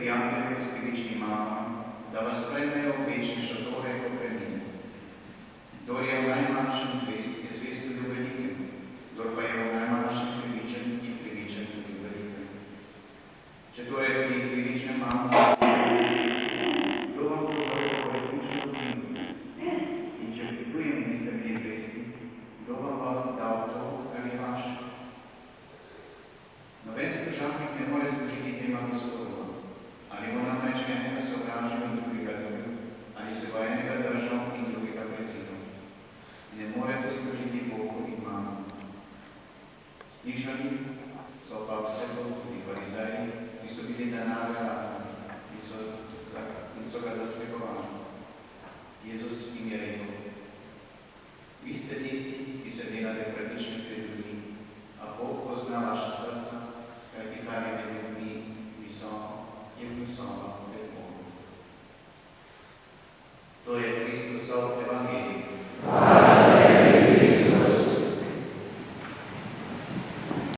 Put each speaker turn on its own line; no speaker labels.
prijateljev s krivičnim mamom, da vas sprejmejo v večne šatore po premini. Kdor je v najmanjšem zvest, je zvest tudi v velikem, kdor pa je v najmanjšem krivičen, je krivičen tudi v velikem. Če torej pri krivičnem mamu, kdo vam bo zaupal resnično odmino? In če pri tujem niste bili zvesti, kdo vam bo dal to, kar je vaše? Noben služabnik ne more služiti dvema gospodoma, ali mu namreč enega sovražil in drugega ljubil, ali se bo enega držal in drugega preziril. Ne morete služiti Bogu in mamu. Slišali so pa vse to tudi farizeji, ki so bili denarja lahni in so ga zaslepovali. Jezus jim je rekel: vi ste tisti, ki se delate pravični pred ljudmi, a Bog pozna vaša srca, kajti kar je med ljudmi visoko, je visoko pred Bogom. To je